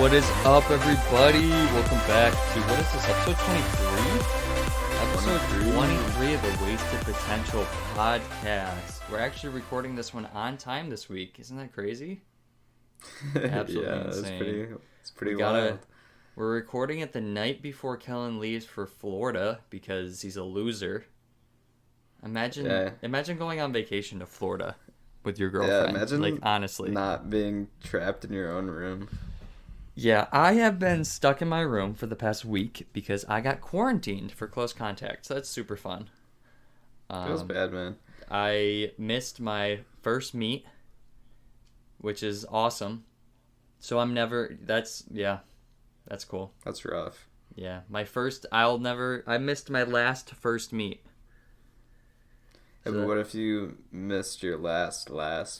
What is up, everybody? Welcome back to, what is this, episode 23? Episode 23 of the Wasted Potential podcast. We're actually recording this one on time this week. Isn't that crazy? Absolutely yeah, insane. It's pretty wild. We're recording it the night before Kellen leaves for Florida because he's a loser. Imagine going on vacation to Florida with your girlfriend. Yeah, imagine, like, honestly, not being trapped in your own room. Yeah, I have been stuck in my room for the past week because I got quarantined for close contact. So that's super fun. Feels bad, man. I missed my first meet, which is awesome. So that's cool. That's rough. Yeah, I missed my last first meet. Yeah, but what if you missed your last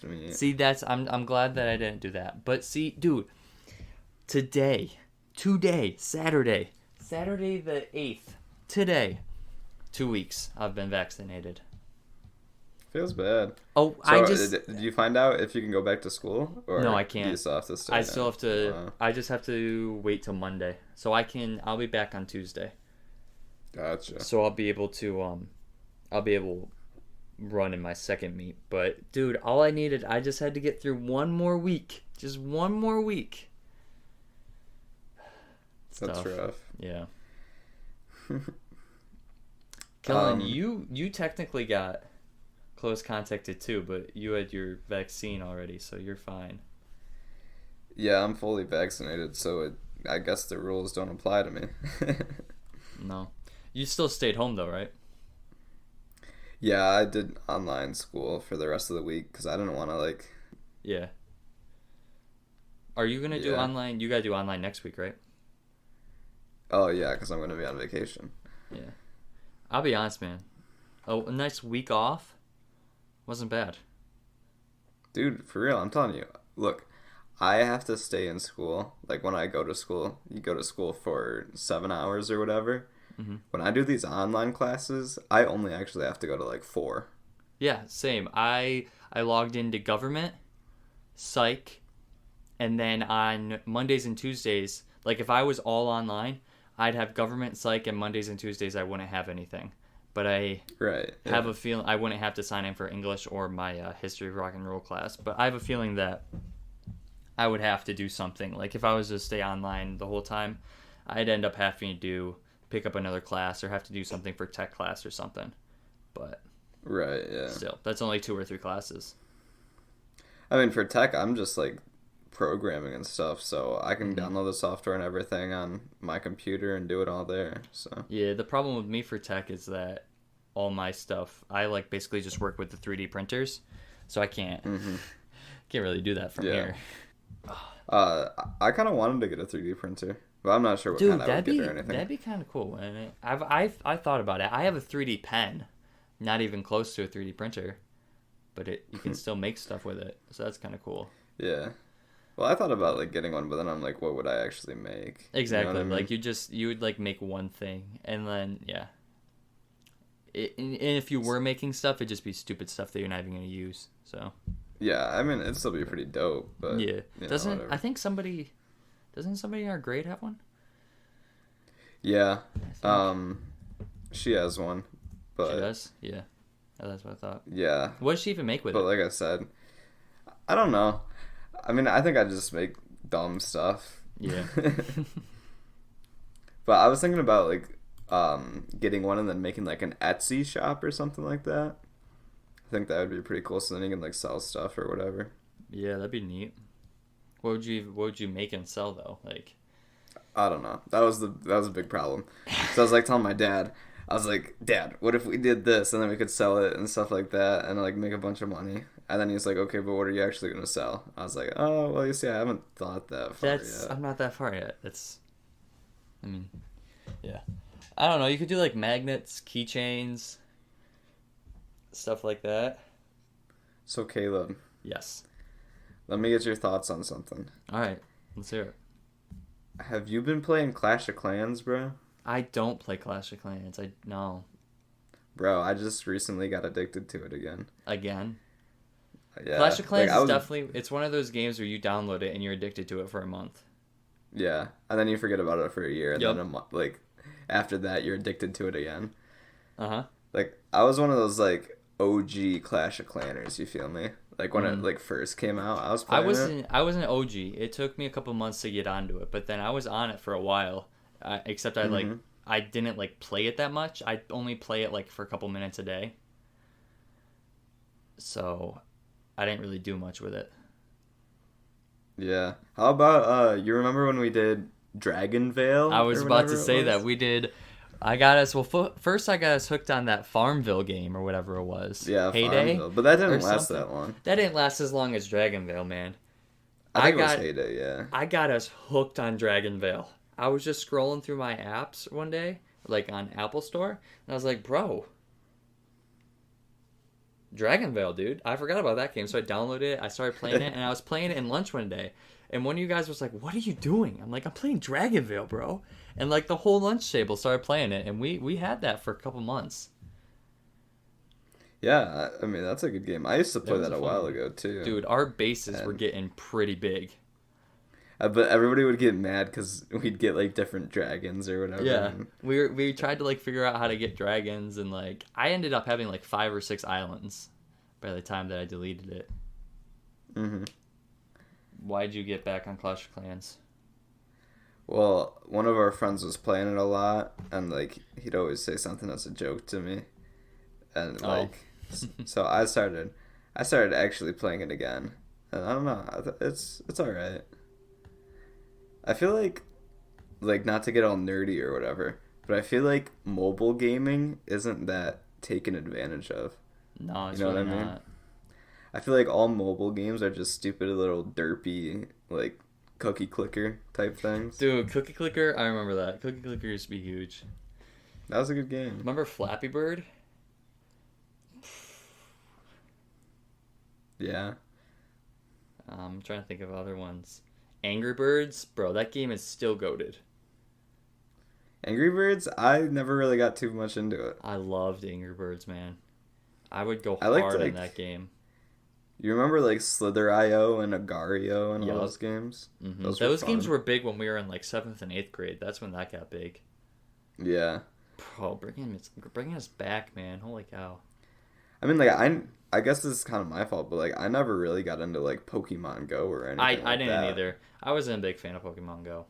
meet? See, I'm glad that I didn't do that. But see, dude, today, Saturday the 8th, today, 2 weeks I've been vaccinated. Feels bad. Oh, so, did you find out if you can go back to school? Or no, I can't. Do you still have to stay? I still have to. I just have to wait till Monday, so I'll be back on Tuesday. Gotcha. So I'll be able to run in my second meet. But dude, I just had to get through one more week. Just one more week. That's rough. Yeah. Kellen, you technically got close contacted too, but you had your vaccine already, so you're fine. Yeah, I'm fully vaccinated, so I guess the rules don't apply to me. No. You still stayed home though, right? Yeah, I did online school for the rest of the week because I didn't want to Yeah. Are you going to do online? You got to do online next week, right? Oh, yeah, because I'm going to be on vacation. Yeah. I'll be honest, man. A nice week off wasn't bad. Dude, for real, I'm telling you. Look, I have to stay in school. Like, when I go to school, you go to school for 7 hours or whatever. Mm-hmm. When I do these online classes, I only actually have to go to, 4. Yeah, same. I logged into government, psych, and then on Mondays and Tuesdays, if I was all online, I'd have government, psych, and Mondays and Tuesdays I wouldn't have anything. But I have a feeling I wouldn't have to sign in for English or my history of rock and roll class. But I have a feeling that I would have to do something. Like, if I was to stay online the whole time, I'd end up having to pick up another class or have to do something for tech class or something. But right, yeah. Still, that's only 2 or 3 classes. I mean, for tech, I'm just programming and stuff, so I can download the software and everything on my computer and do it all there. So yeah, the problem with me for tech is that all my stuff, I basically just work with the 3D printers, so I can't really do that from here. I kind of wanted to get a 3D printer, but I'm not sure what kind I would get or anything. That'd be kind of cool, wouldn't it? I thought about it. I have a 3D pen, not even close to a 3D printer, but you can still make stuff with it, so that's kind of cool. Yeah. Well, I thought about getting one, but then I'm like, what would I actually make? Exactly. You know what I mean? You would make one thing, and then and if you were making stuff, it'd just be stupid stuff that you're not even gonna use. So. Yeah, I mean, it'd still be pretty dope, but yeah. I think doesn't somebody in our grade have one? Yeah. She has one, but she does. Yeah, that's what I thought. Yeah. What does she even make with it? But like I said, I don't know. I mean, I think I just make dumb stuff. Yeah. But I was thinking about getting one and then making an Etsy shop or something like that. I think that would be pretty cool. So then you can sell stuff or whatever. Yeah, that'd be neat. What would you make and sell though? I don't know. That was a big problem. So I was telling my dad. I was like, Dad, what if we did this and then we could sell it and stuff like that and make a bunch of money? And then he's like, okay, but what are you actually going to sell? I was like, oh, well, you see, I haven't thought that far yet. I'm not that far yet. Yeah. I don't know. You could do magnets, keychains, stuff like that. So, Caleb. Yes. Let me get your thoughts on something. All right. Let's hear it. Have you been playing Clash of Clans, bro? I don't play Clash of Clans. No. Bro, I just recently got addicted to it again. Again? Yeah. Clash of Clans is definitely... It's one of those games where you download it and you're addicted to it for a month. Yeah, and then you forget about it for a year, and Yep. then like after that, you're addicted to it again. Uh huh. Like I was one of those like OG Clash of Clanners. You feel me? Like when it Mm. like first came out, I was I playing was it. an I was an OG. It took me a couple months to get onto it, but then I was on it for a while. Except Hmm. I didn't like play it that much. I only play it like for a couple minutes a day. So I didn't really do much with it. Yeah. How about you remember when we did Dragon I Veil was or about to whatever it say that was? we did. I got us. Well, first I got us hooked on that Farmville game or whatever it was, Yeah, Heyday Farmville. But that or didn't last something. that long. That didn't last as long as Dragonvale, man. I I think it was got Heyday, yeah. I got us hooked on Dragonvale. I was just scrolling through my apps one day, like on Apple Store, and I was like, bro, Dragonvale, dude. I forgot about that game. So I downloaded it, I started playing it, and I was playing it in lunch one day. And one of you guys was like, what are you doing? I'm like, I'm playing Dragonvale, bro. And like the whole lunch table started playing it, and we had that for a couple months. Yeah, I mean that's a good game. I used to That play was that a a fun while game. ago too. Dude, our bases were And getting pretty big. but everybody would get mad because we'd get like different dragons or whatever. Yeah. And, We tried to like figure out how to get dragons, and like I ended up having like 5 or 6 islands by the time that I deleted it. hmm Why'd you get back on Clash of Clans? Well, one of our friends was playing it a lot, and like he'd always say something as a joke to me, and Oh. like so I started actually playing it again, and I don't know, it's all right. I feel like not to get all nerdy or whatever, but I feel like mobile gaming isn't that taken advantage of. No, You it's know what really I mean? not. I feel like all mobile games are just stupid little derpy like cookie clicker type things. Dude, Cookie Clicker, I remember that. Cookie Clicker used to be huge. That was a good game. Remember Flappy Bird? Yeah. I'm trying to think of other ones. Angry Birds? Bro, that game is still goated. Angry Birds, I never really got too much into it. I loved Angry Birds, man. I would go I liked hard in like that game. you remember like Slither.io and Agario and all Yup. those games? Hmm. Those were Those games fun. were big when we were in like 7th and 8th grade. That's when that got big. Yeah. Bro, bringing us back, man. Holy cow. I mean like I guess this is kind of my fault, but like I never really got into like Pokemon Go or anything I like didn't that. either. I wasn't a big fan of Pokemon Go.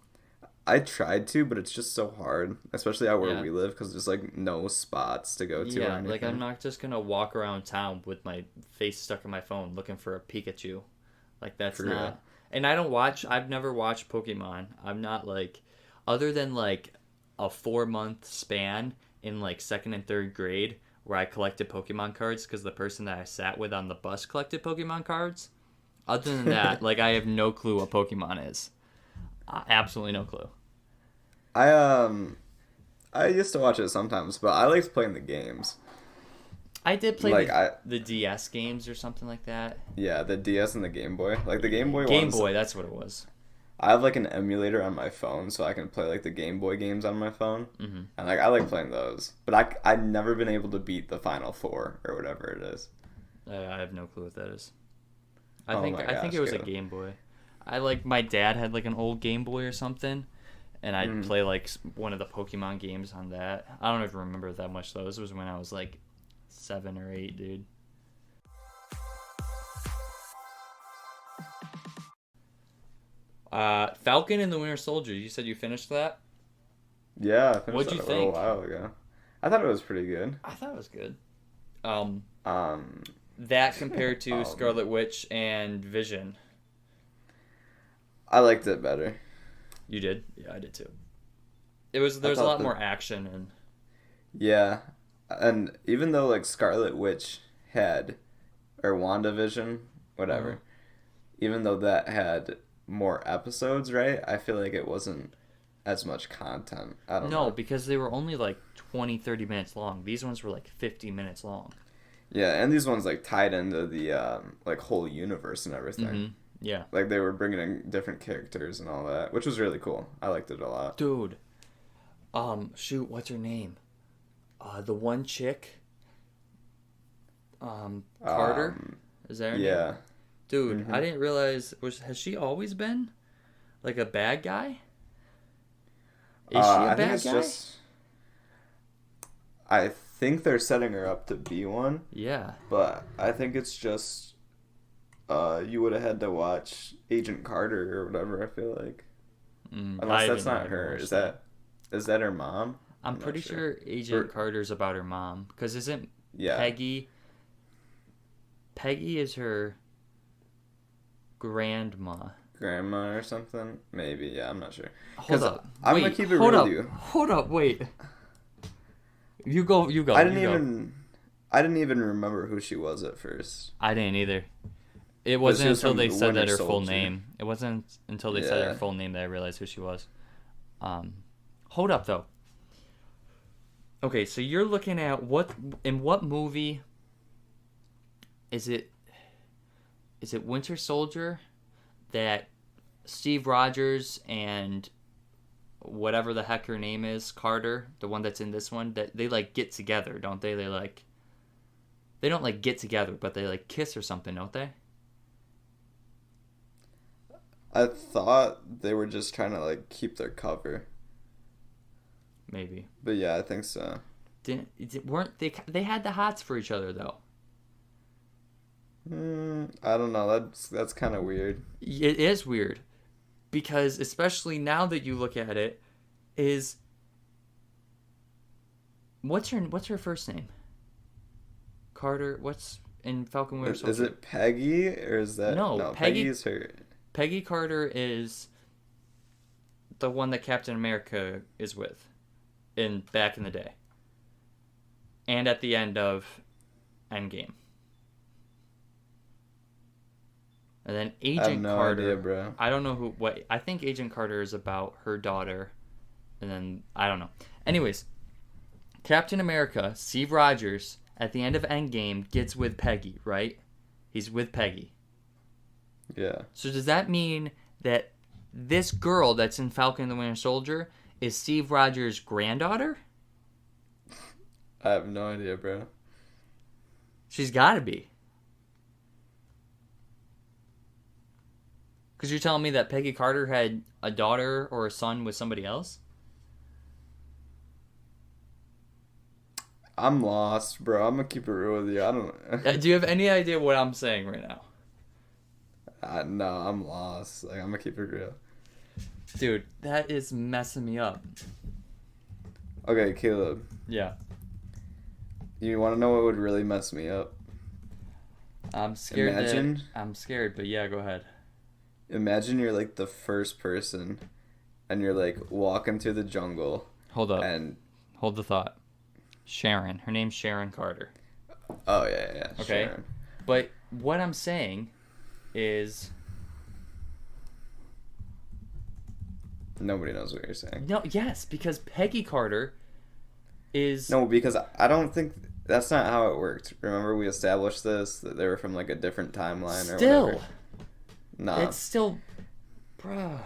I tried to, but it's just so hard, especially out where Yeah. we live, because there's like no spots to go to or Yeah, anything. like I'm not just gonna walk around town with my face stuck in my phone looking for a Pikachu. Like that's For real. not. And I don't watch. I've never watched Pokemon. I'm not like, other than like a 4 month span in like second and third grade where I collected Pokemon cards because the person that I sat with on the bus collected Pokemon cards. Other than that, like I have no clue what Pokemon is. Absolutely no clue. I I used to watch it sometimes, but I liked playing the games. I did play Like the DS games or something like that. yeah, the DS and the Game Boy. Like the Game Boy Game ones, Boy, that's what it was. I have like an emulator on my phone, so I can play like the Game Boy games on my phone, Hmm. and like I like playing those. But I've never been able to beat the Final Four or whatever it is. I have no clue what that is. Oh my I think gosh, it was a go. Game Boy. I like my dad had like an old Game Boy or something, and I'd Mhm. play like one of the Pokemon games on that. I don't even remember that much though. This was when I was like 7 or 8, dude. Falcon and the Winter Soldier. You said you finished that. Yeah, I finished What'd that you a little think? while ago. I thought it was pretty good. I thought it was good. Um, Um, that compared to um, Scarlet Witch and Vision. I liked it better. You did? Yeah, I did too. I There's a thought lot the more action and Yeah, and even though like Scarlet Witch had or WandaVision, uh, whatever, even though that had more episodes, right? I feel like it wasn't as much content. I don't no, know. because they were only like 20, 30 minutes long. These ones were like 50 minutes long. Yeah, and these ones like tied into the like whole universe and everything. Hmm. Yeah. Like they were bringing in different characters and all that, which was really cool. I liked it a lot. Dude. Shoot, what's her name? The one chick. Carter? Is that her name? Yeah. Dude, Mhm. I didn't realize has she always been like a bad guy? Is she a I think bad it's guy? just. I think they're setting her up to be one, Yeah. but I think it's just. You would have had to watch Agent Carter or whatever. I feel like, I unless that's haven't not even her. watched Is that her mom? I'm not pretty sure Agent Carter's about her mom. Because isn't Yeah. Peggy... Peggy is her grandma. Grandma or something? Maybe. Yeah, I'm not sure. Hold up. I'm Wait, gonna keep it hold real up. with you. Hold up, wait. You go. I didn't even remember who she was at first. I didn't either. It But she wasn't was until from they the said that Winter her full Soldier. name. It wasn't until they said her Yeah. full name that I realized who she was. Hold up though. Okay, so you're looking at what movie is it? Is it Winter Soldier that Steve Rogers and whatever the heck her name is, Carter, the one that's in this one, that they like get together, don't they? They don't like get together, but they like kiss or something, don't they? I thought they were just trying to like keep their cover. Maybe. But yeah, I think so. Weren't they had the hots for each other though? I don't know. That's kind of weird. It is weird because especially now that you look at it, is what's her first name? Carter. What's in Falcon Winter Soldier? Is it Peggy or is that No, Peggy is her. Peggy Carter is the one that Captain America is with back in the day. And at the end of Endgame. And then Agent I have no Carter. idea, bro. I don't know I think Agent Carter is about her daughter. And then I don't know. Anyways, Captain America, Steve Rogers, at the end of Endgame gets with Peggy, right? He's with Peggy. Yeah. So does that mean that this girl that's in Falcon and the Winter Soldier is Steve Rogers' granddaughter? I have no idea, bro. She's got to be. Because you're telling me that Peggy Carter had a daughter or a son with somebody else? I'm lost, bro. I'm gonna keep it real with you. I don't. Do you have any idea what I'm saying right now? No, I'm lost. Like I'm gonna keep it real. Dude, that is messing me up. Okay, Caleb. Yeah. You want to know what would really mess me up? I'm scared. Imagine. I'm scared, but yeah, go ahead. Imagine you're like the first person, and you're like walking through the jungle. Hold up. And hold the thought. Sharon. Her name's Sharon Carter. oh yeah. Okay. Sharon. But what I'm saying is Nobody knows what you're saying. no. Yes, because Peggy Carter is No, because I don't think that's not how it worked. Remember, we established this that they were from like a different timeline or still. whatever. Nah, It's still, bruh.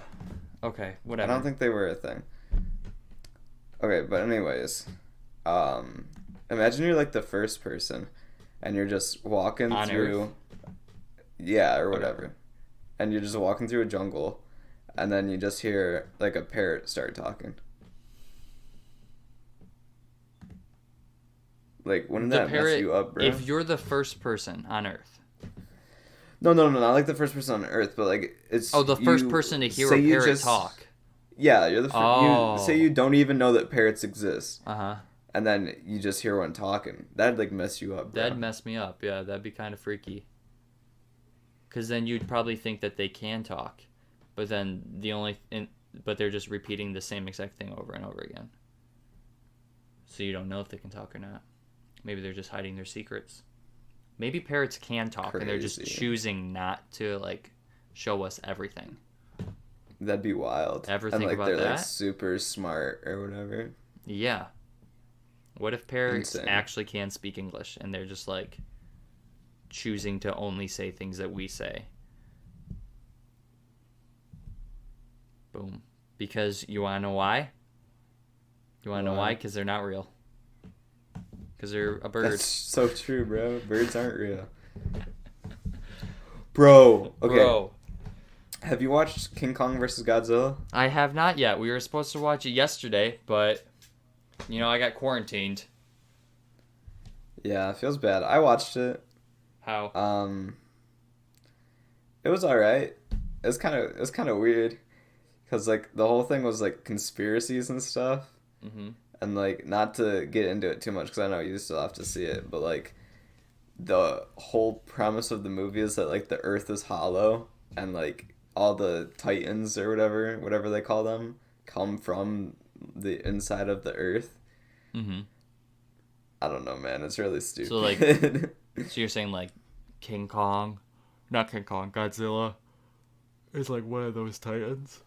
Okay, whatever. I don't think they were a thing. Okay, but anyways, imagine you're like the first person, and you're just walking On through, Earth? yeah, or whatever, and you're just walking through a jungle, and then you just hear like a parrot start talking. Like, wouldn't The that parrot, mess you up, bro? if you're the first person on Earth. No, not like the first person on Earth, but like it's. Oh, the first person to hear say a you parrot just- talk. Yeah, you're the first. Oh. You say you don't even know that parrots exist, Uh-huh. and then you just hear one talking. That'd like mess you up, bro. That'd mess me up. Yeah, that'd be kind of freaky. Because then you'd probably think that they can talk, but then but they're just repeating the same exact thing over and over again. So you don't know if they can talk or not. Maybe they're just hiding their secrets. Maybe parrots can talk and they're just Crazy. choosing not to like show us everything. That'd be wild. Ever and think like about they're that? like super smart or whatever. Yeah. What if parrots Insane. actually can speak English and they're just like choosing to only say things that we say? Boom. Because you want to know why? You want to know Why? why? Because they're not real. Because they're a bird. That's so true, bro. Birds aren't real. Bro, okay. Bro. Have you watched King Kong versus Godzilla? I have not yet. We were supposed to watch it yesterday, but I got quarantined. Yeah, it feels bad. I watched it. How? It was all right. It was kind of weird because like the whole thing was like conspiracies and stuff, Mm-hmm. and like not to get into it too much because I know you still have to see it, but like the whole premise of the movie is that like the Earth is hollow and like all the Titans or whatever they call them, come from the inside of the Earth. Mm-hmm. I don't know, man. It's really stupid. So like, so you're saying like King Kong, not King Kong, Godzilla is like one of those Titans?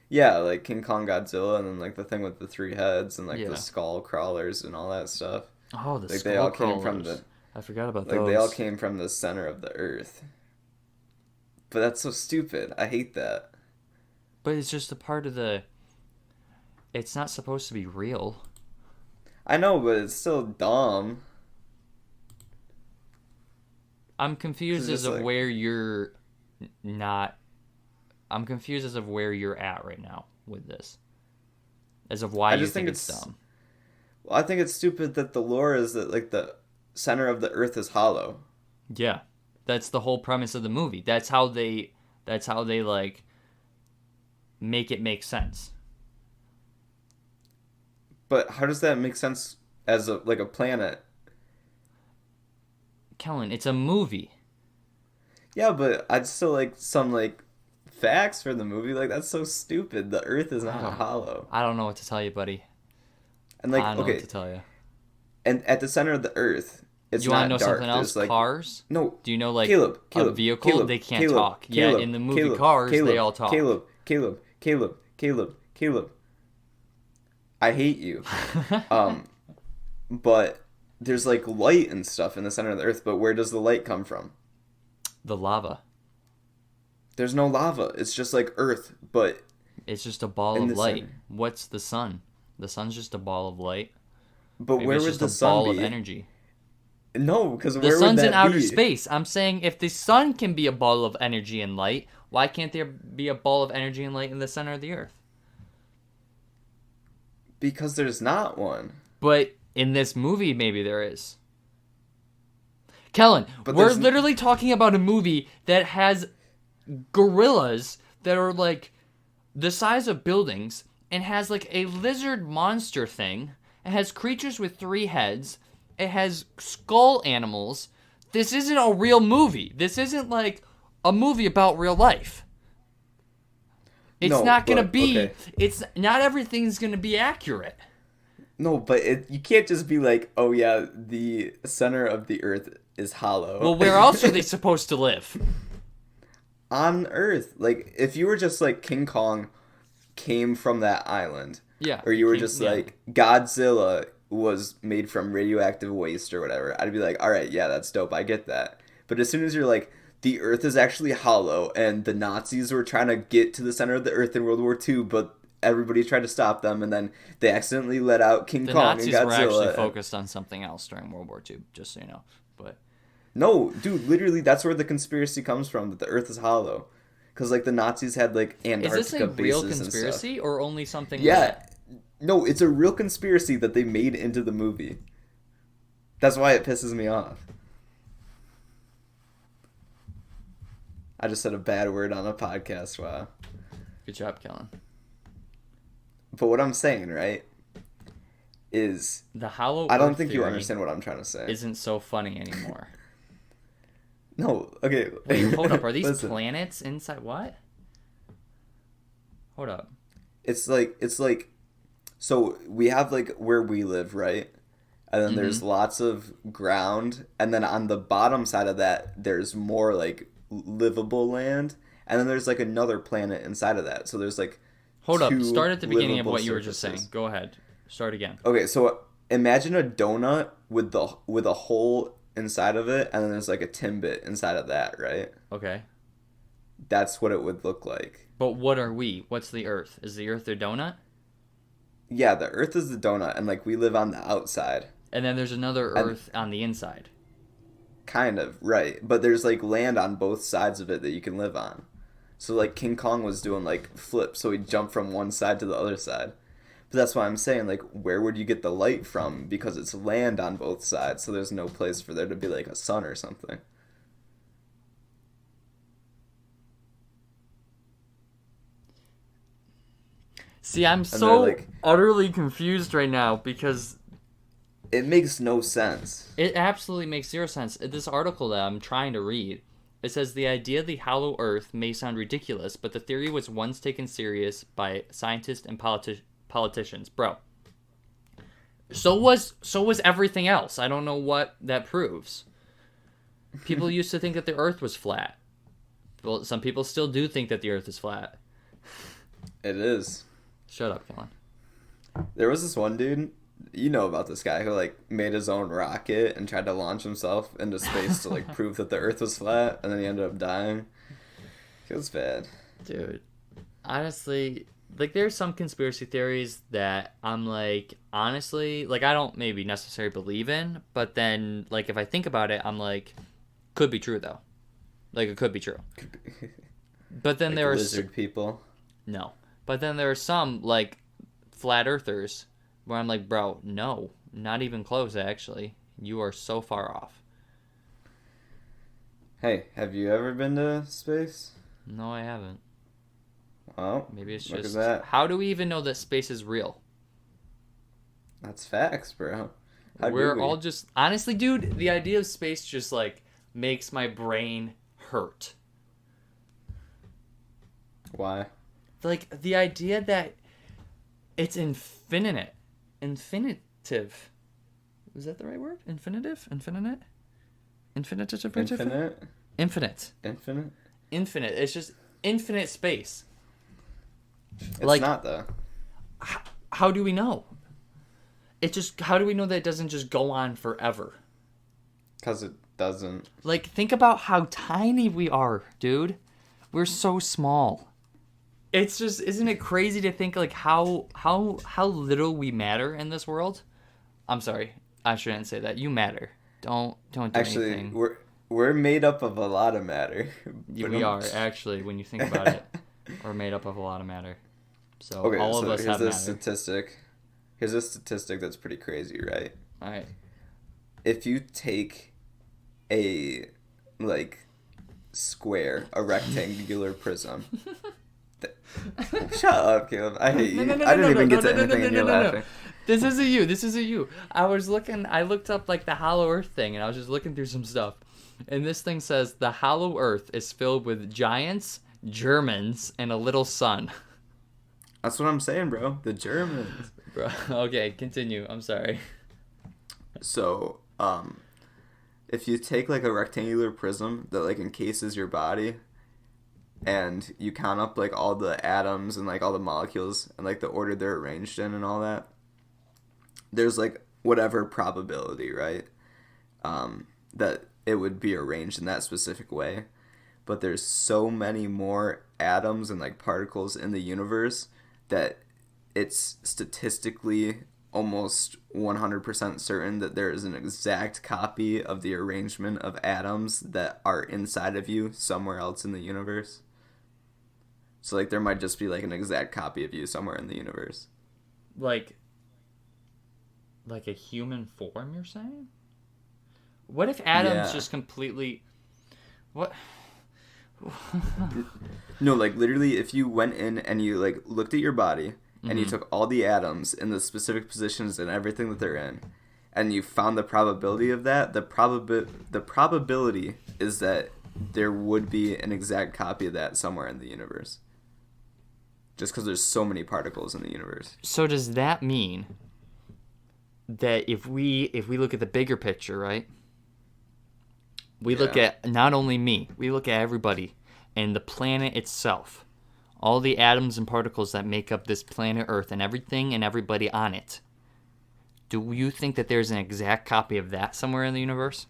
Yeah, like King Kong Godzilla, and then like the thing with the three heads and like Yeah. the skull crawlers and all that stuff. Oh, the Like skull they all crawlers. came from the I forgot about like those. they all came from the center of the Earth. But that's so stupid. I hate that. But it's just a part of the. It's not supposed to be real. I know, but it's still dumb. I'm confused It's as just of like- where you're not. I'm confused as of where you're at right now with this. As of why I you just think think it's it's- dumb. Well, I think it's stupid that the lore is that like the center of the Earth is hollow. Yeah, that's the whole premise of the movie. That's how they like make it make sense. But how does that make sense as a like a planet? Kellen, it's a movie. Yeah, but I'd still like some like facts for the movie. Like that's so stupid. The Earth is not hollow. I don't know what to tell you, buddy. And like I don't know okay, what to tell you. and at the center of the Earth, it's You not want to know dark. something else? There's, like, Cars? no. Do you know like Caleb, a vehicle? They can't talk. Yeah, in the movie Cars, they all talk. Caleb. I hate you. But there's like light and stuff in the center of the Earth, but where does the light come from? The lava. There's no lava. It's just like Earth, but It's just a ball in of the light. center. What's the sun? The sun's just a ball of light. Maybe where it's would just the a sun ball be? of energy. No, because The where would sun's that in outer be? space. I'm saying if the sun can be a ball of energy and light, why can't there be a ball of energy and light in the center of the Earth? Because there's not one. But in this movie, maybe there is. Kellen, But we're there's literally talking about a movie that has gorillas that are like the size of buildings and has like a lizard monster thing. It has creatures with 3 heads. It has skull animals. This isn't a real movie. This isn't like a movie about real life. It's No, not gonna but- be. okay. It's not everything's gonna be accurate. No, but you can't just be like, oh yeah, the center of the Earth is hollow. Well, where else are they supposed to live? On Earth. Like, if you were just like King Kong came from that island, Yeah. or you were King- just yeah. like Godzilla was made from radioactive waste or whatever, I'd be like, all right, yeah, that's dope. I get that. But as soon as you're like, the Earth is actually hollow, and the Nazis were trying to get to the center of the Earth in World War II, but everybody tried to stop them, and then they accidentally let out King The Kong Nazis and were Godzilla. actually focused on something else during World War II, just so you know. But No, dude, literally, that's where the conspiracy comes from, that the Earth is hollow. Because, like, the Nazis had, like, is Antarctica this a real bases and conspiracy or only something? stuff. Yeah. that- No, it's a real conspiracy that they made into the movie. That's why it pisses me off. I just said a bad word on a podcast, wow. Good job, Kellen. But what I'm saying, right, is The hollow. I don't Earth think you theory understand what I'm trying to say. Isn't so funny anymore. No, okay. Wait, hold up. Are these Listen. planets inside? What? Hold up. It's like so we have like where we live, right? And then there's lots of ground, and then on the bottom side of that there's more like livable land, and then there's like another planet inside of that. So there's like Hold up. two Start at the beginning of livable what you were just saying. surfaces. Go ahead. Start again. Okay, so imagine a donut with a hole inside of it, and then there's like a Timbit inside of that, right? Okay. That's what it would look like. But what are we? What's the Earth? Is the Earth a donut? Yeah, the Earth is the donut, and like we live on the outside. And then there's another Earth on the inside. Kind of, right. But there's like land on both sides of it that you can live on. So like King Kong was doing like flips, so he'd jump from one side to the other side. But that's why I'm saying, like, where would you get the light from? Because it's land on both sides, so there's no place for there to be like a sun or something. See, I'm And so like, utterly confused right now because it makes no sense. it absolutely makes zero sense. This article that I'm trying to read, it says the idea of the hollow Earth may sound ridiculous, but the theory was once taken serious by scientists and politicians. Bro. So was everything else. I don't know what that proves. People used to think that the Earth was flat. Well, some people still do think that the Earth is flat. It is. Shut up, Kellen. There was this one dude, you know about this guy who like made his own rocket and tried to launch himself into space to like prove that the Earth was flat, and then he ended up dying. It was bad. Dude, honestly, like there's some conspiracy theories that I'm like, honestly, like I don't maybe necessarily believe in, but then like if I think about it, I'm like, could be true though. Like it could be true. But then Like there are lizard people. No. But then there are some, like, flat earthers where I'm like, bro, no. Not even close, actually. You are so far off. Hey, have you ever been to space? No, I haven't. Well, Maybe it's look just... at that. How do we even know that space is real? That's facts, bro. How do We're we? all just... Honestly, dude, the idea of space just, like, makes my brain hurt. Why? Like, the idea that it's infinitive. Infinitive. Was that the right word? Infinitive? Infinite? Infinitive? Infinite? Infinite. Infinite? Infinite. It's just infinite space. It's like, not, though. How do we know? How do we know that it doesn't just go on forever? Because it doesn't. Like, think about how tiny we are, dude. We're so small. It's just, isn't it crazy to think like how little we matter in this world? I'm sorry, I shouldn't say that. You matter. Don't do Actually, anything. we're made up of a lot of matter. We are actually, when you think about it, we're made up of a lot of matter. So Okay, all of us have matter. statistic. Here's a statistic that's pretty crazy, right? All right. If you take a like square, a rectangular prism. Shut up, Caleb. I hate you. I didn't even get to anything and you're laughing. This isn't you. I looked up like the hollow earth thing and I was just looking through some stuff. And this thing says the hollow earth is filled with giants, Germans, and a little sun. That's what I'm saying, bro. The Germans. Bro, okay, continue. I'm sorry. So, if you take like a rectangular prism that like encases your body, and you count up like all the atoms and like all the molecules and like the order they're arranged in and all that, there's like whatever probability, right? That it would be arranged in that specific way. But there's so many more atoms and like particles in the universe that it's statistically almost 100% certain that there is an exact copy of the arrangement of atoms that are inside of you somewhere else in the universe. So, like, there might just be, like, an exact copy of you somewhere in the universe. Like a human form, you're saying? What if atoms just completely... What? No, like, literally, if you went in and you, like, looked at your body, and you took all the atoms in the specific positions and everything that they're in, and you found the probability of that, the probability is that there would be an exact copy of that somewhere in the universe. Just because there's so many particles in the universe. So does that mean that if we look at the bigger picture, right? We look at not only me, we look at everybody and the planet itself. All the atoms and particles that make up this planet Earth and everything and everybody on it. Do you think that there's an exact copy of that somewhere in the universe?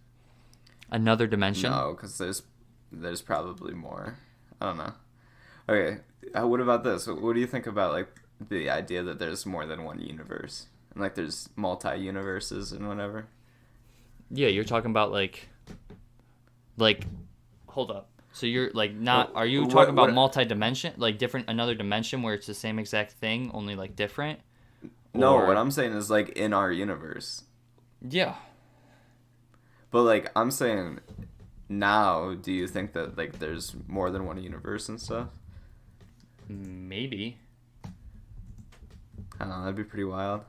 Another dimension? No, because there's probably more. I don't know. Okay, what about this? What do you think about like the idea that there's more than one universe and like there's multi-universes and whatever? Yeah, you're talking about like, hold up. So you're like not. Are you talking What? about What? multi-dimension, like different another dimension where it's the same exact thing, only like different? No, what Or I'm saying is like in our universe. yeah, But like I'm saying now, do you think that like there's more than one universe and stuff? maybe. I don't know, that'd be pretty wild.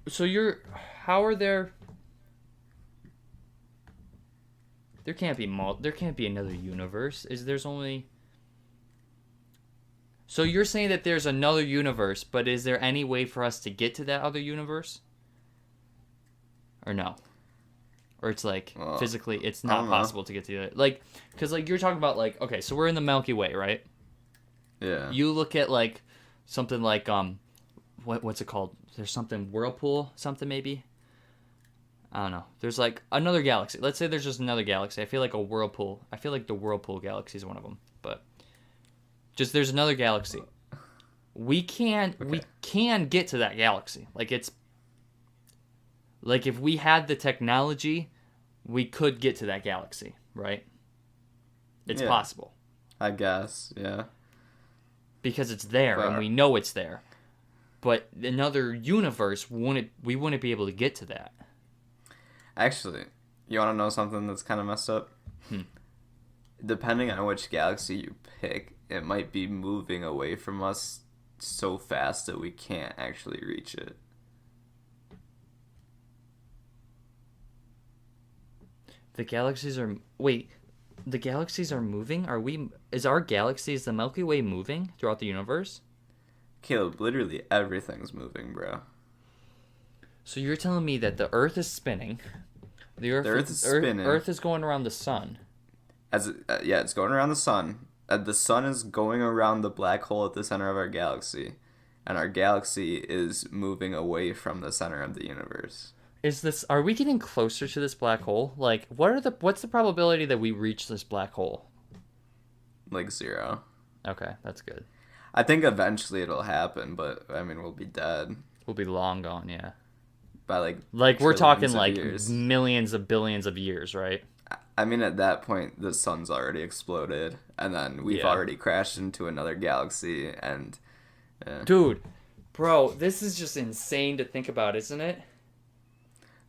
So you're. How are there? There can't be There can't be another universe. There's only. So you're saying that there's another universe, but is there any way for us to get to that other universe? Or no? Or it's like Well, physically it's I not don't know. possible to get to it. Like cuz like you're talking about like okay, so we're in the Milky Way, right? Yeah. You look at like something like what's it called? There's something whirlpool, something maybe. I don't know. There's like another galaxy. Let's say there's just another galaxy. I feel like a whirlpool. I feel like the whirlpool galaxy is one of them, but just there's another galaxy. We can get to that galaxy. Like it's like if we had the technology, we could get to that galaxy, right? It's Yeah. possible I guess, yeah. because it's there and But we know it's there. But another universe we wouldn't be able to get to that. actually, you want to know something that's kind of messed up? Depending on which galaxy you pick, it might be moving away from us so fast that we can't actually reach it. The galaxies are wait, the galaxies are moving? Is our galaxy is the Milky Way moving throughout the universe? Caleb, literally everything's moving, bro. So you're telling me that the Earth is spinning. The Earth is spinning. Earth is going around the sun. Yeah, it's going around the sun. The sun is going around the black hole at the center of our galaxy, and our galaxy is moving away from the center of the universe. Are we getting closer to this black hole? Like what's the probability that we reach this black hole? Like 0. Okay, that's good. I think eventually it'll happen, but I mean we'll be dead We'll be long gone, yeah. by Like we're trillions talking of like years. millions of billions of years, right? I mean, at that point, the sun's already exploded, and then we've already crashed into another galaxy, and... Dude, bro, this is just insane to think about, isn't it?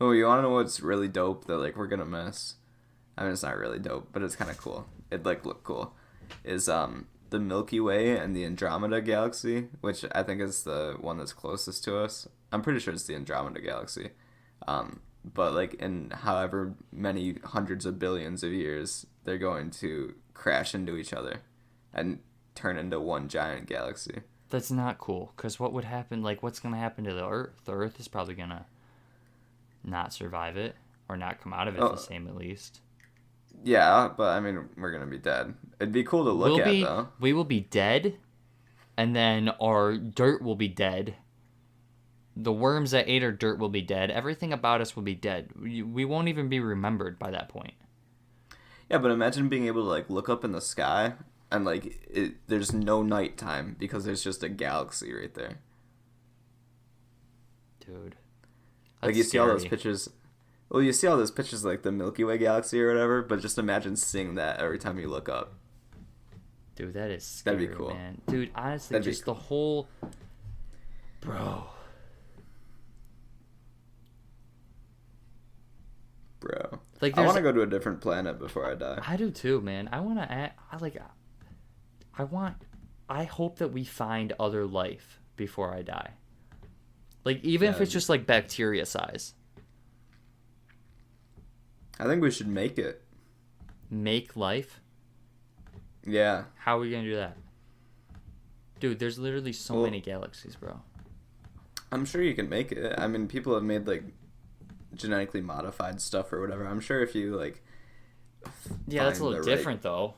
Oh, you want to know what's really dope that, like, we're gonna miss? I mean, it's not really dope, but it's kind of cool. It'd, like, look cool. Is, the Milky Way and the Andromeda galaxy, which I think is the one that's closest to us. I'm pretty sure it's the Andromeda galaxy. But like in however many hundreds of billions of years, they're going to crash into each other and turn into one giant galaxy. That's not cool, because what would happen, like what's going to happen to the Earth? The Earth is probably going to not survive it, or not come out of it the same at least. Yeah, but I mean, we're going to be dead. It'd be cool to look at, though. We will be dead, and then our dirt will be dead. The worms that ate our dirt will be dead. Everything about us will be dead. We won't even be remembered by that point. Yeah, but imagine being able to like look up in the sky and like there's no nighttime because there's just a galaxy right there. Dude, like you see all those pictures. Well, you see all those pictures of, like the Milky Way galaxy or whatever, but just imagine seeing that every time you look up. Dude, that is scary, That'd be cool, man. Dude, honestly, That'd just the whole, bro. Like, I want to go to a different planet before I die. I do too, man. I want to. I hope that we find other life before I die. Like, even if it's just like bacteria size. I think we should make it. Make life? Yeah. How are we gonna do that? Dude, there's literally so many galaxies, bro. I'm sure you can make it. I mean, people have made like genetically modified stuff or whatever. I'm sure if you like that's a little different though.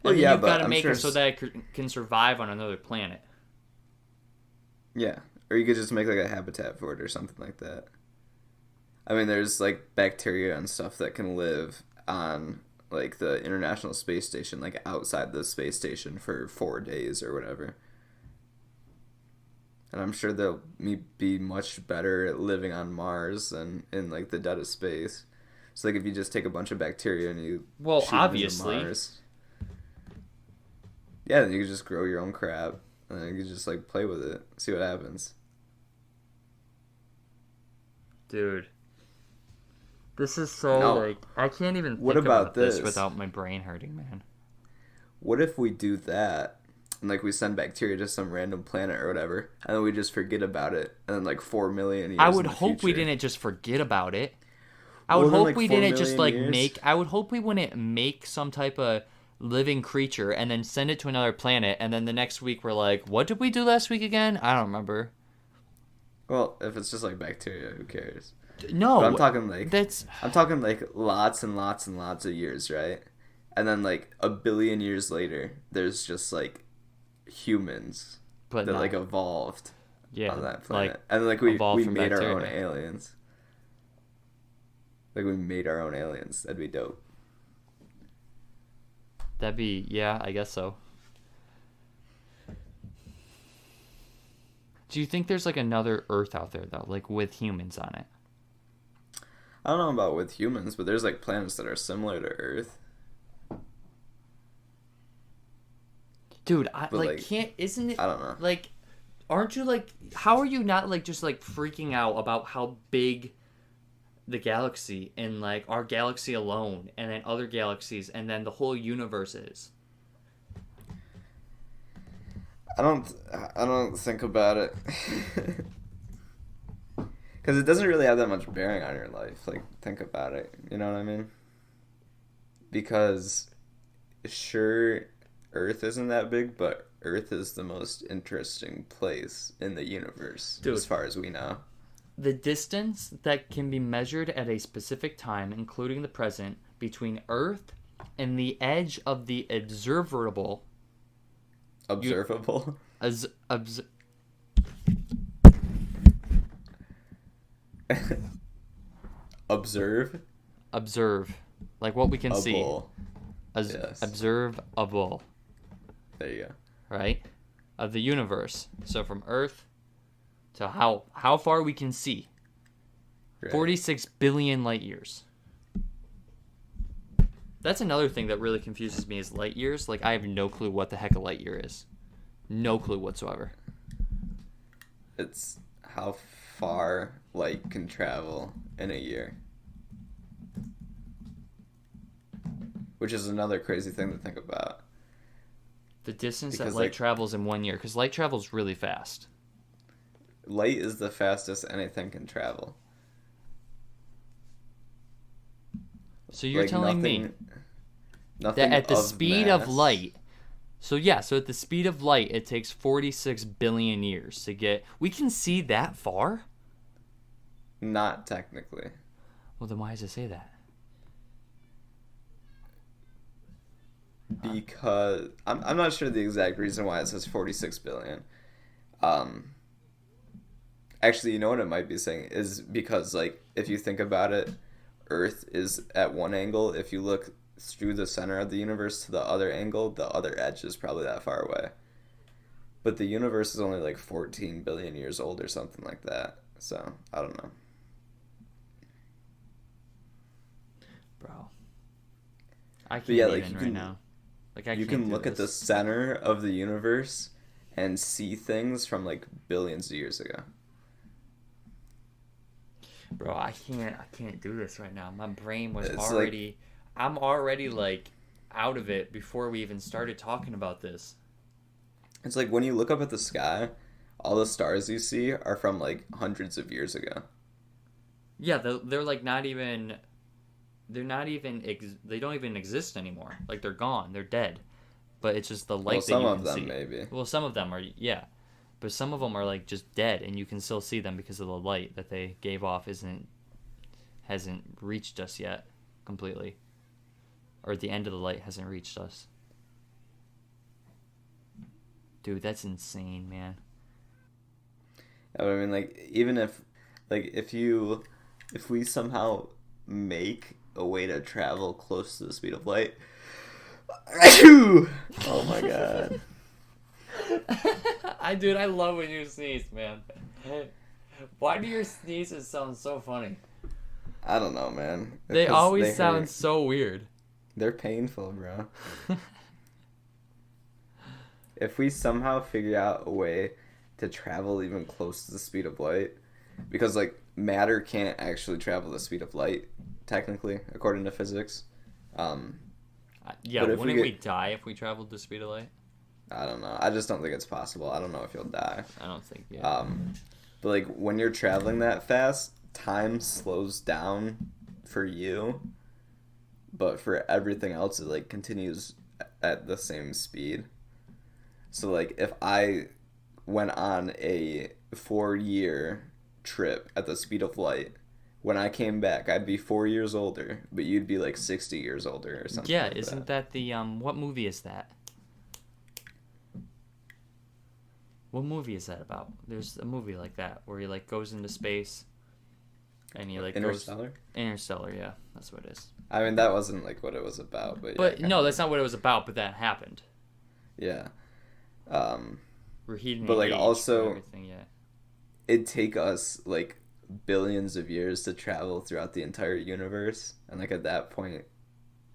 Well, and yeah, you've but got to I'm make sure it so that it can survive on another planet. Yeah, or you could just make like a habitat for it or something like that. I mean, there's like bacteria and stuff that can live on like the International Space Station, like outside the space station for 4 days or whatever. And I'm sure they'll be much better at living on Mars than in like the dead of space. So like if you just take a bunch of bacteria and you Well, shoot 'em into obviously. Mars, yeah, then you could just grow your own crab and then you could just like play with it, see what happens. Dude. This is so, No. like, I can't even What think about about this this? without my brain hurting, man. What if we do that and like we send bacteria to some random planet or whatever, and then we just forget about it, and then like 4 million years I would in the hope we future- didn't just forget about it. I Well, would then, hope like, we 4 didn't just, like, million years? make... I would hope we wouldn't make some type of living creature and then send it to another planet, and then the next week we're like, what did we do last week again? I don't remember. Well, if it's just like bacteria, who cares? No. But I'm talking like That's... I'm talking like lots and lots and lots of years, right? And then like a billion years later, there's just like humans But that not- like evolved yeah, on that planet, like, and then like we evolved from made our own bacteria. aliens. Like we made our own aliens. That'd be dope. That'd be... Yeah, I guess so. Do you think there's, like, another Earth out there, though? Like, with humans on it? I don't know about with humans, but there's like planets that are similar to Earth. Dude, I But, like, like, can't... Isn't it... I don't know. Like, aren't you, like... How are you not, like, just, like, freaking out about how big the galaxy and, like, our galaxy alone and then other galaxies and then the whole universe is? I don't think about it. Because it doesn't really have that much bearing on your life. Like, think about it. You know what I mean? Because, sure, Earth isn't that big, but Earth is the most interesting place in the universe, Dude. as far as we know. The distance that can be measured at a specific time, including the present, between Earth and the edge of the observable... Observable? Observe. Like what we can see. Yes. Observable. There you go. Right? Of the universe. So from Earth to how far we can see. Right. 46 billion light years. That's another thing that really confuses me is light years. Like, I have no clue what the heck a light year is. No clue whatsoever. It's how far light can travel in a year. Which is another crazy thing to think about. The distance Because, that light like, travels in 1 year. Because light travels really fast. Light is the fastest anything can travel. So you're Like, telling me nothing that at the of speed mass, of light... So yeah, so at the speed of light, it takes 46 billion years to get... We can see that far? Not technically. Well, then why does it say that? Because I'm not sure the exact reason why it says 46 billion. Actually, you know what it might be saying is because, like, if you think about it, Earth is at one angle. If you look through the center of the universe to the other angle, the other edge is probably that far away. But the universe is only like 14 billion years old or something like that. So, I don't know. Bro. I can't yeah, like, even you right can- now. Like, I You can't can do look at the this. center of the universe and see things from like billions of years ago. Bro, I can't do this right now. My brain was It's already... I'm already, like, out of it before we even started talking about this. It's like when you look up at the sky, all the stars you see are from like hundreds of years ago. Yeah, they're like not even... They're not even... They don't even exist anymore. Like, they're gone. They're dead. But it's just the light that Well, some you of can them see. maybe. Well, some of them are, yeah. But some of them are, like, just dead, and you can still see them because of the light that they gave off hasn't reached us yet completely. Or the end of the light hasn't reached us. Dude, that's insane, man. I mean, like, even if, like, if we somehow make a way to travel close to the speed of light. Oh my god. Dude, I love when you sneeze, man. Why do your sneezes sound so funny? I don't know, man. They Because always they sound hurt. so weird. They're painful, bro. If we somehow figure out a way to travel even close to the speed of light, because like matter can't actually travel the speed of light, technically, according to physics. Yeah, But if wouldn't we get- die if we traveled the speed of light? I don't know. I just don't think it's possible. I don't know if you'll die. I don't think, yeah. But like when you're traveling that fast, time slows down for you, but for everything else, it like continues at the same speed. So like if I went on a 4-year trip at the speed of light, when I came back, I'd be 4 years older, but you'd be like 60 years older or something. Yeah, like isn't that the, what movie is that? What movie is that about? There's a movie like that where he like goes into space and he like Interstellar? goes Interstellar, yeah, that's what it is. I mean, that wasn't like what it was about, but But yeah, no, that's not what it was about, but that happened. yeah. Where he didn't But, like, age also- and everything, yeah. It'd take us like billions of years to travel throughout the entire universe, and like at that point,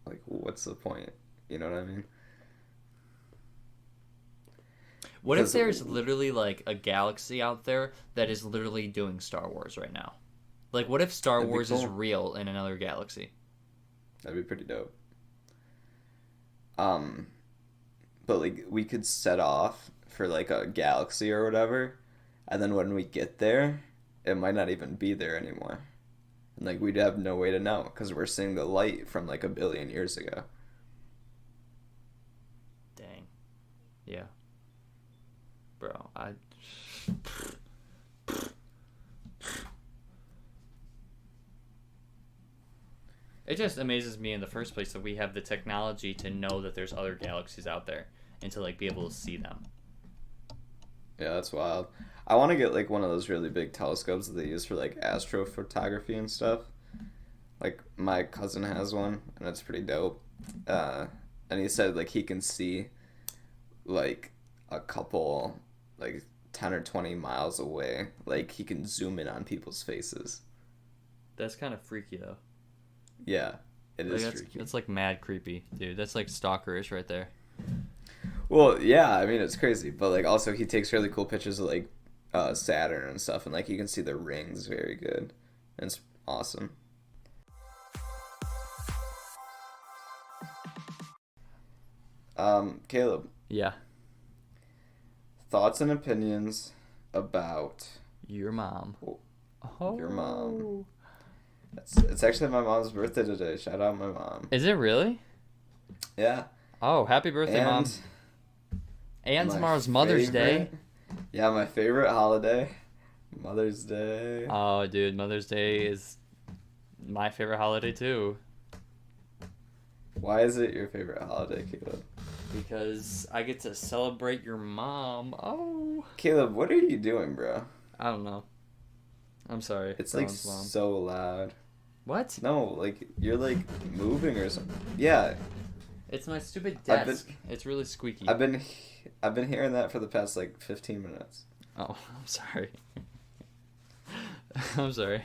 like what's the point? You know what I mean? What if Because- there's literally like a galaxy out there that is literally doing Star Wars right now? Like, what if Star That'd be Wars is cool. real in another galaxy? That'd be pretty dope. But like we could set off for like a galaxy or whatever, and then when we get there, it might not even be there anymore. And like we'd have no way to know because we're seeing the light from like a billion years ago. Dang. Yeah. Bro, It just amazes me in the first place that we have the technology to know that there's other galaxies out there and to like be able to see them. Yeah, that's wild. I want to get like one of those really big telescopes that they use for like astrophotography and stuff. Like my cousin has one, and it's pretty dope. And he said like he can see like a couple like 10 or 20 miles away. Like he can zoom in on people's faces. That's kind of freaky though. Yeah, it Like, is that's, freaky. that's like mad creepy, dude. That's like stalkerish right there. Well, yeah, I mean it's crazy, but like also he takes really cool pictures of like Saturn and stuff, and like you can see the rings very good. And it's awesome. Caleb, Yeah. thoughts and opinions about Your mom. your mom. It's actually my mom's birthday today. Shout out my mom. Is it really? Yeah. Oh, happy birthday, Mom. And my tomorrow's Mother's Day. favorite- Yeah, my favorite holiday, Mother's Day. Oh, dude, Mother's Day is my favorite holiday too. Why is it your favorite holiday, Caleb? Because I get to celebrate your mom. Oh. Caleb, what are you doing, bro? I don't know. I'm sorry. It's like Dawn's mom. so loud. What? No, like you're like moving or something. Yeah, It's my stupid I've been- desk. It's really squeaky. I've been hearing that for the past like 15 minutes. Oh, I'm sorry. I'm sorry.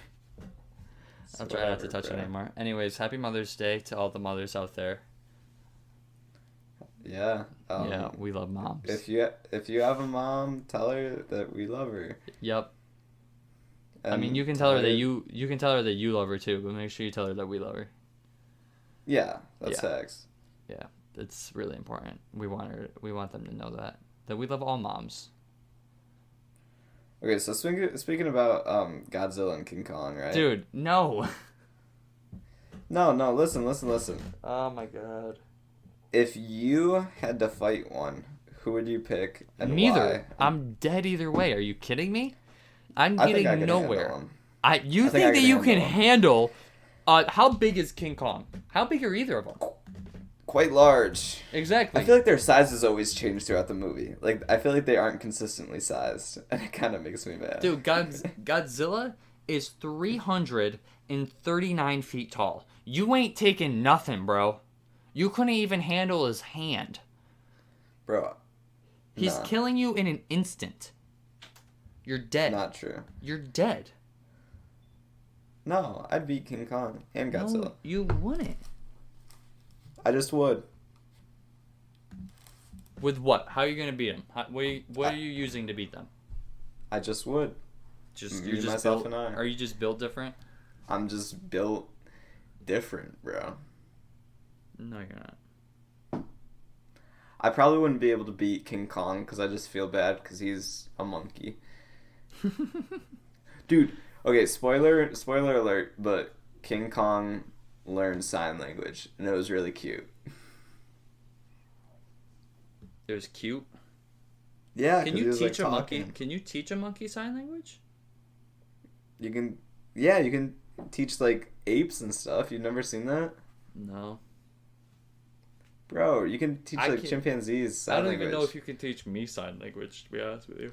I'll try not to Whatever, touch it bro. anymore. Anyways, happy Mother's Day to all the mothers out there. Yeah. Yeah, we love moms. If you have a mom, tell her that we love her. Yep. I And mean, you can tell her that you can tell her that you love her too, but make sure you tell her that we love her. Yeah, that's Yeah. facts. Yeah, it's really important. We want them to know that we love all moms. Okay, so speaking about Godzilla and King Kong, right? Dude, no. No, listen. Oh my god. If you had to fight one, who would you pick and Neither. why? I'm dead either way. Are you kidding me? I'm I think getting I can nowhere. handle him. You I think think I that can you can handle handle? How big is King Kong? How big are either of them? Quite large. Exactly. I feel like their sizes always change throughout the movie. Like I feel like they aren't consistently sized, and it kind of makes me mad. Dude, Godzilla is 339 feet tall. You ain't taking nothing, bro. You couldn't even handle his hand. Bro, He's nah, killing you in an instant. You're dead. not true. You're dead. No, I'd beat King Kong and No, Godzilla. you wouldn't. I just would. With what? How are you gonna beat them? What are you using to beat them? I just would. Just Me, you're just myself, built, and I. Are you just built different? I'm just built different, bro. No, you're not. I probably wouldn't be able to beat King Kong because I just feel bad because he's a monkey. Dude, okay, spoiler alert, but King Kong learned sign language, and it was really cute. It was cute. Yeah, Can 'cause he you was, like, teach a monkey? talking. Can you teach a monkey sign language? You can, yeah, you can teach, like, apes and stuff. You've never seen that? No. Bro, you can teach, I like, can- chimpanzees sign I don't language. even know if you can teach me sign language, to be honest with you.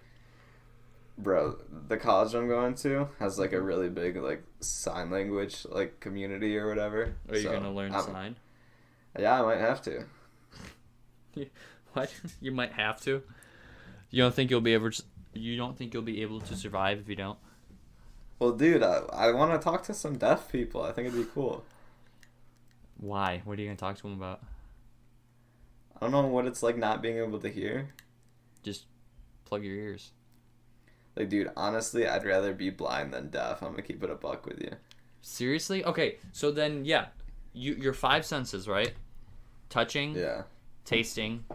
Bro, the college I'm going to has, like, a really big, like, sign language, like, community or whatever. Are you So, gonna learn sign? Yeah, I might have to. What? You might have to. You don't think you'll be able to? You don't think you'll be able to survive if you don't? Well, dude, I want to talk to some deaf people. I think it'd be cool. Why? What are you gonna talk to them about? I don't know what it's like not being able to hear. Just plug your ears. Like, dude, honestly, I'd rather be blind than deaf. I'm gonna keep it a buck with you. Seriously? Okay, so then yeah, your five senses, right? Touching, Yeah. tasting,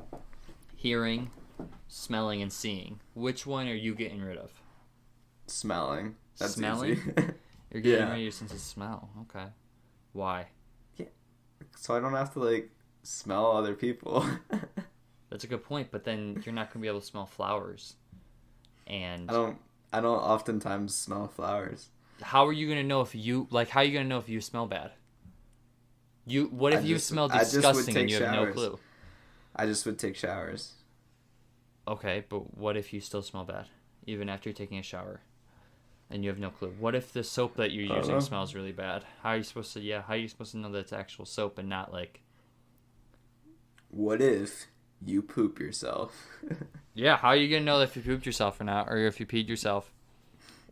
hearing, smelling, and seeing. Which one are you getting rid of? Smelling. That's Smelling? easy. You're getting Yeah. rid of your sense of smell. Okay. Why? So I don't have to, like, smell other people. That's a good point, but then you're not gonna be able to smell flowers. And I don't oftentimes smell flowers. how are you gonna know if you how are you gonna know if you smell bad? What if you smell I just would disgusting and take you have no showers. clue? I just would take showers. Okay, but what if you still smell bad even after you're taking a shower and you have no clue? What if the soap that you're using know. smells really bad? How are you supposed to know that it's actual soap and not like? What if you poop yourself? Yeah, how are you gonna know if you pooped yourself or not, or if you peed yourself?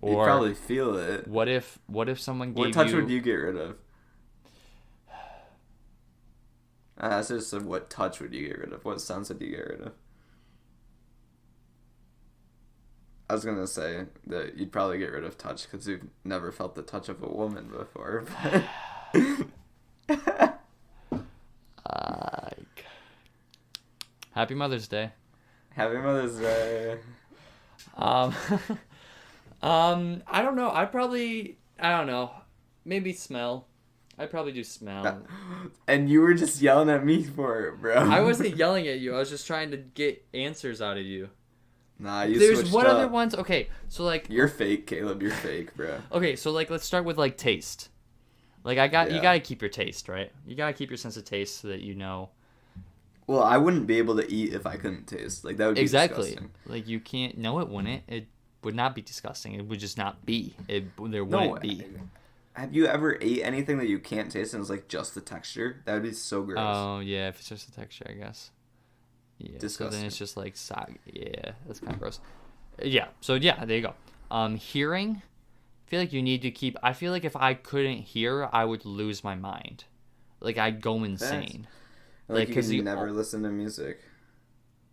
You'd probably feel it. What if someone gave What touch would you get rid of? That's just what touch would you get rid of? What sense would you get rid of? I was gonna say that you'd probably get rid of touch because you've never felt the touch of a woman before. Happy Mother's Day. Happy Mother's Day. I don't know. I don't know. Maybe smell. I'd probably do smell. And you were just yelling at me for it, bro. I wasn't yelling at you. I was just trying to get answers out of you. Nah, you There's switched what up. other ones? Okay, so like. You're fake, Caleb. You're fake, bro. Okay, so like let's start with like taste. Like you Yeah. gotta keep your taste, right? You gotta keep your sense of taste so that you know. Well, I wouldn't be able to eat if I couldn't taste. Like, that would be disgusting. Like you can't. No, it wouldn't. It would not be disgusting. It would just not be. There wouldn't No, be. have you ever ate anything that you can't taste and it's like just the texture? That would be so gross. Oh yeah, if it's just the texture, I guess. Yeah. Disgusting. So then it's just like sog. Yeah, that's kind of gross. Yeah. So yeah, there you go. Hearing. I feel like you need to keep. I feel like if I couldn't hear, I would lose my mind. Like I'd go insane. Like, because you never listen to music.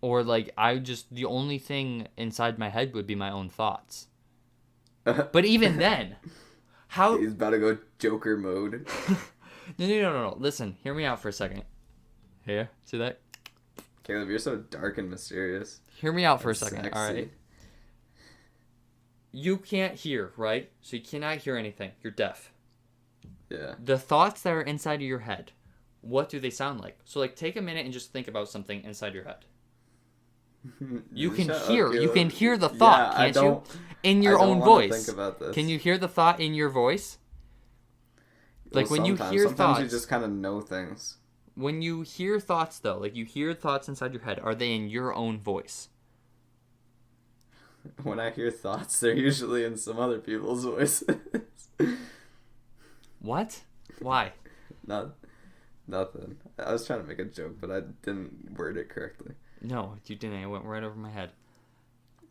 Or like the only thing inside my head would be my own thoughts. But even then, how? He's about to go Joker mode. No. Listen, hear me out for a second. Here, see that? Caleb, you're so dark and mysterious. Hear me out for a And second. sexy. All right. You can't hear, right? So you cannot hear anything. You're deaf. Yeah. The thoughts that are inside of your head, what do they sound like? So like take a minute and just think about something inside your head. You can Shut up, hear. You Caleb. can hear the thought, Yeah, can't you? In your I don't own wanna voice. Think about this. Can you hear the thought in your voice? Like Well, when you hear sometimes thoughts. you just kind of know things. When you hear thoughts, though, like you hear thoughts inside your head, are they in your own voice? When I hear thoughts, they're usually in some other people's voices. What? Why? Nothing. I was trying to make a joke, but I didn't word it correctly. No, you didn't. It went right over my head.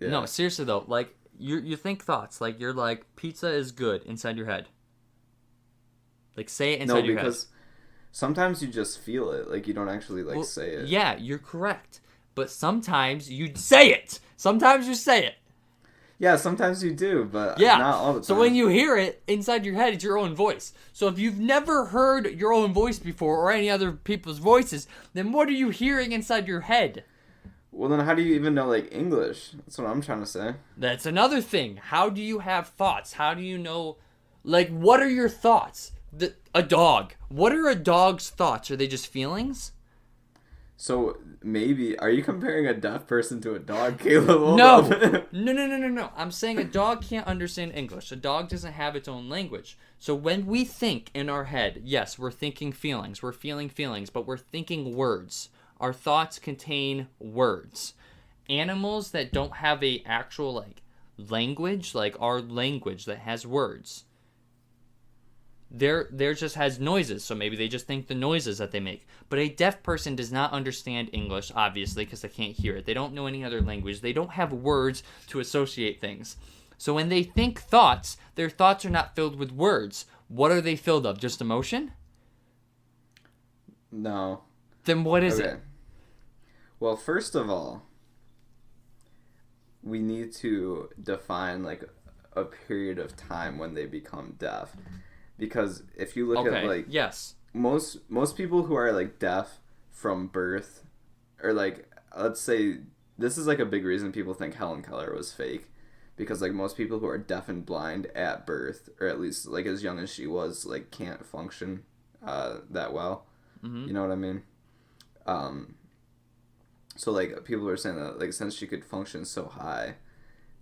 Yeah. No, seriously though, like you think thoughts, like you're like pizza is good inside your head. Like, say it No, inside your head. because sometimes you just feel it. Like, you don't actually, like, Well, say it. yeah, you're correct. But sometimes you say it. Sometimes you say it. Yeah, sometimes you do, but Yeah. not all the time. So when you hear it inside your head, it's your own voice. So if you've never heard your own voice before or any other people's voices, then what are you hearing inside your head? Well, then how do you even know, like, English? That's what I'm trying to say. That's another thing. How do you have thoughts? How do you know, like, what are your thoughts? A dog. What are a dog's thoughts? Are they just feelings? So, maybe... Are you comparing a deaf person to a dog, Caleb? Hold No. up. No. I'm saying a dog can't understand English. A dog doesn't have its own language. So when we think in our head, yes, we're thinking feelings. We're feeling feelings, but we're thinking words. Our thoughts contain words. Animals that don't have a actual, like, language, like our language that has words, there just has noises, so maybe they just think the noises that they make. But a deaf person does not understand English, obviously, because they can't hear it. They don't know any other language. They don't have words to associate things. So when they think thoughts, their thoughts are not filled with words. What are they filled of? Just emotion? No. Then what is it? Well, first of all, we need to define, like, a period of time when they become deaf. Because if you look at, like... Yes. Most people who are, like, deaf from birth, or, like, let's say... This is, like, a big reason people think Helen Keller was fake. Because, like, most people who are deaf and blind at birth, or at least, like, as young as she was, like, can't function that well. Mm-hmm. You know what I mean? So, like, people are saying that, like, since she could function so high,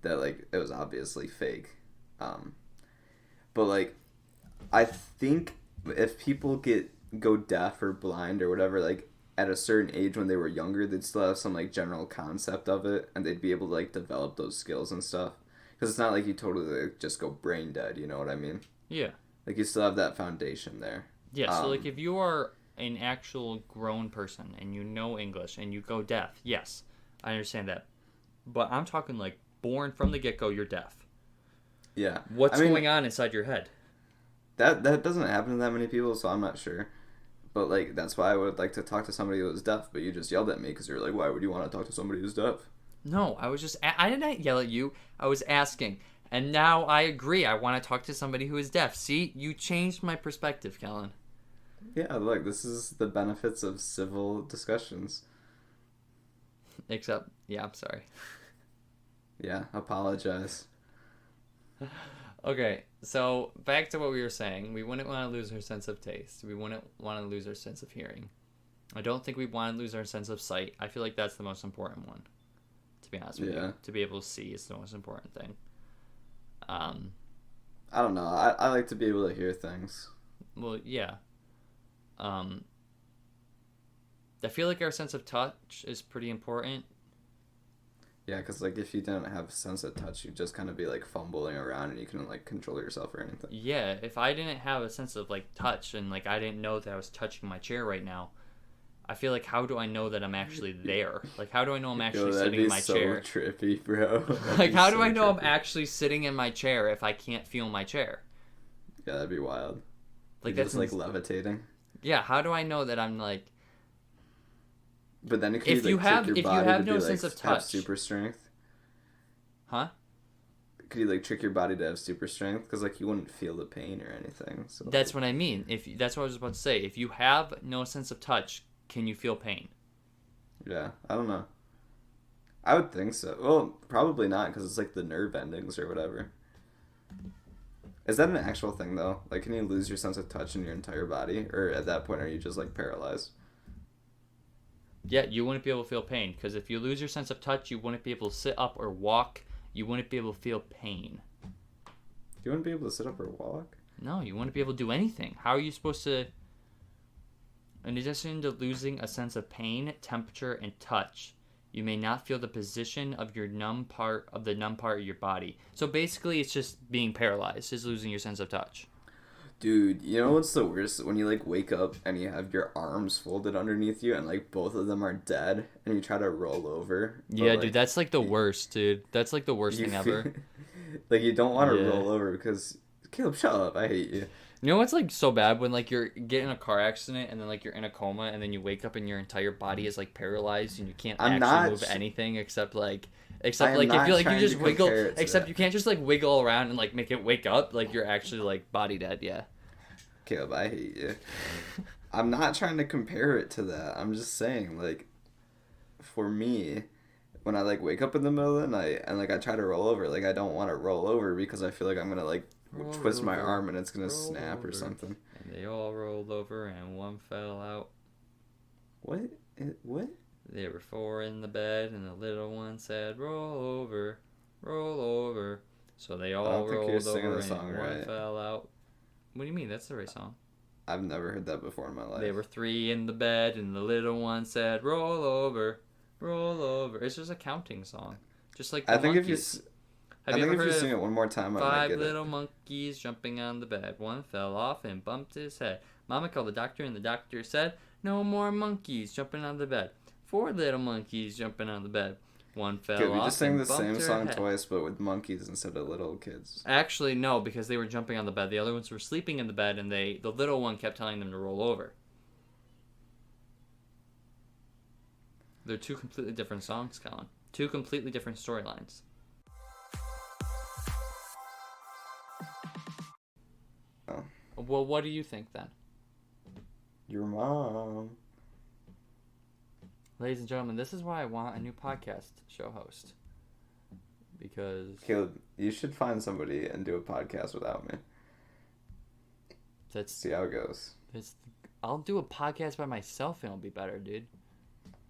that, like, it was obviously fake. But, like, I think if people go deaf or blind or whatever, like, at a certain age when they were younger, they'd still have some, like, general concept of it, and they'd be able to, like, develop those skills and stuff. Because it's not like you totally, like, just go brain dead, you know what I mean? Yeah. Like, you still have that foundation there. Yeah, so, like, if you are an actual grown person and you know English and you go deaf, yes, I understand that. But I'm talking, like, born from the get-go, you're deaf. Yeah. What's going on inside your head? That doesn't happen to that many people, so I'm not sure. But, like, that's why I would like to talk to somebody who was deaf, but you just yelled at me because you're like, why would you want to talk to somebody who's deaf? No, I was just... I didn't yell at you. I was asking. And now I agree. I want to talk to somebody who is deaf. See? You changed my perspective, Kellen. Yeah, look, this is the benefits of civil discussions. Except, yeah, I'm sorry. Yeah, apologize. Okay, so back to what we were saying. We wouldn't want to lose our sense of taste. We wouldn't want to lose our sense of hearing. I don't think we want to lose our sense of sight. I feel like that's the most important one, to be honest with you. To be able to see is the most important thing. I don't know. I like to be able to hear things. Well, yeah. I feel like our sense of touch is pretty important. Yeah, because, like, if you didn't have a sense of touch, you'd just kind of be, like, fumbling around and you couldn't, like, control yourself or anything. Yeah, if I didn't have a sense of, like, touch and, like, I didn't know that I was touching my chair right now, I feel like, how do I know that I'm actually there? Like, how do I know I'm actually sitting in my chair? That'd be so trippy, bro. Like, how do I know I'm actually sitting in my chair if I can't feel my chair? Yeah, that'd be wild. Like, that's just, like, levitating. Yeah, how do I know that I'm, like... But then it could if you have no sense of touch, have super strength. Huh? Could you, like, trick your body to have super strength? Because, like, you wouldn't feel the pain or anything. So that's what I mean. That's what I was about to say. If you have no sense of touch, can you feel pain? Yeah, I don't know. I would think so. Well, probably not, because it's, like, the nerve endings or whatever. Is that an actual thing, though? Like, can you lose your sense of touch in your entire body? Or at that point, are you just, like, paralyzed? Yeah, you wouldn't be able to feel pain. Because if you lose your sense of touch, you wouldn't be able to sit up or walk. You wouldn't be able to feel pain. You wouldn't be able to sit up or walk? No, you wouldn't be able to do anything. How are you supposed to... In addition to losing a sense of pain, temperature, and touch, you may not feel the position of your numb part of your body. So basically, it's just being paralyzed. It's losing your sense of touch. Dude, you know what's the worst? When you, like, wake up and you have your arms folded underneath you and, like, both of them are dead and you try to roll over. Yeah, dude, that's, like, the worst, dude. That's, like, the worst thing ever. Like, you don't want to roll over because... Caleb, shut up. I hate you. You know what's like so bad when like you're getting in a car accident and then like you're in a coma and then you wake up and your entire body is like paralyzed and you can't move anything except like if you like you just wiggle, except you can't just like wiggle around and like make it wake up, like you're actually like body dead. Yeah. Caleb, I hate you. I'm not trying to compare it to that. I'm just saying, like, for me, when I like wake up in the middle of the night and like I try to roll over, like I don't want to roll over because I feel like I'm gonna like twist my arm and it's gonna snap or something. And they all rolled over and one fell out. What? There were 4 in the bed and the little one said, "Roll over, roll over." So they all rolled over and one fell out. What do you mean? That's the right song. I've never heard that before in my life. There were 3 in the bed and the little one said, "Roll over, roll over." It's just a counting song, just like the monkeys. I think if you sing it one more time, I might get it. 5 little monkeys jumping on the bed. One fell off and bumped his head. Mama called the doctor and the doctor said, "No more monkeys jumping on the bed." 4 little monkeys jumping on the bed. One fell off. We just sang the same song twice, but with monkeys instead of little kids. Actually, no, because they were jumping on the bed. The other ones were sleeping in the bed, and the little one kept telling them to roll over. They're 2 completely different songs, Colin. 2 completely different storylines. Oh. Well, what do you think then? Your mom. Ladies and gentlemen, this is why I want a new podcast show host. Because... Caleb, you should find somebody and do a podcast without me. See how it goes. I'll do a podcast by myself and it'll be better, dude.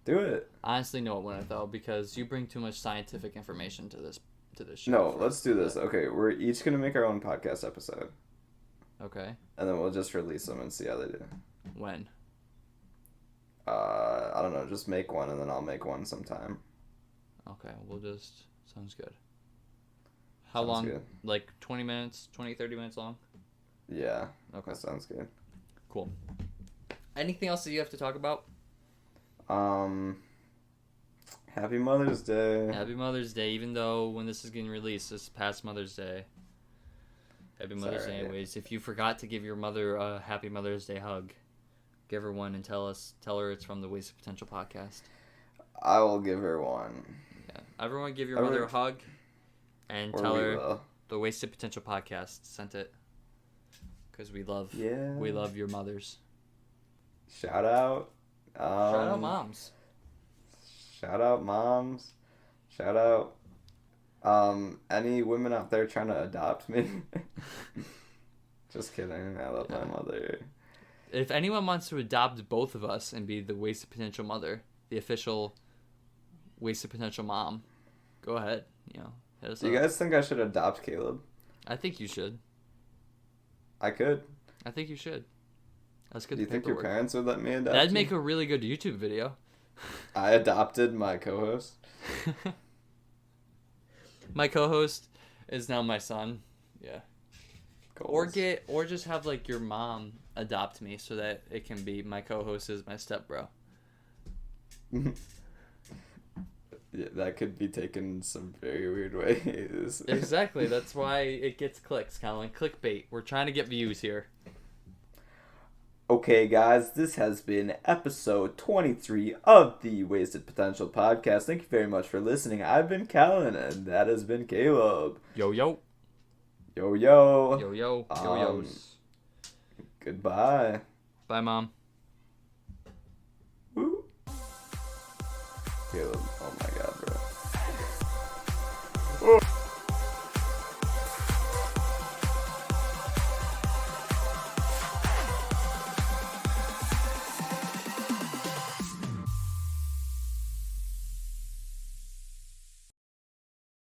Do it. Honestly, no, it wouldn't, though, because you bring too much scientific information to this show. No, let's do this. Okay, we're each going to make our own podcast episode. Okay. And then we'll just release them and see how they do. When? I don't know. Just make one, and then I'll make one sometime. Okay, sounds good. How long? Good. Like 20 minutes, 30 minutes long? Yeah. Okay. That sounds good. Cool. Anything else that you have to talk about? Happy Mother's Day. Happy Mother's Day, even though when this is getting released, it's past Mother's Day. Happy Mother's Day anyways. If you forgot to give your mother a Happy Mother's Day hug, give her one and tell her it's from the Wasted Potential podcast. I will give her one. Yeah. Everyone give your mother a hug and tell her the Wasted Potential podcast sent it. Because we love your mothers. Shout out. Shout out moms. Shout out moms. Shout out any women out there trying to adopt me. Just kidding. I love my mother. If anyone wants to adopt both of us and be the Wasted Potential mother, the official Wasted Potential mom, go ahead. Hit us up. Do you guys think I should adopt Caleb? I think you should. I could. I think you should. Let's get. Do you think your parents would let me adopt? That'd make a really good YouTube video. I adopted my co-host. My co-host is now my son. Yeah. Goals. Or just have like your mom adopt me so that it can be my co-host is my stepbro. Yeah, that could be taken some very weird ways. Exactly. That's why it gets clicks, Colin. Clickbait. We're trying to get views here. Okay, guys, this has been episode 23 of the Wasted Potential podcast. Thank you very much for listening. I've been Callan, and that has been Caleb. Yo, yo. Yo, yo. Yo, yo. Yo-yos. Goodbye. Bye, Mom. Woo. Caleb, oh my god, bro.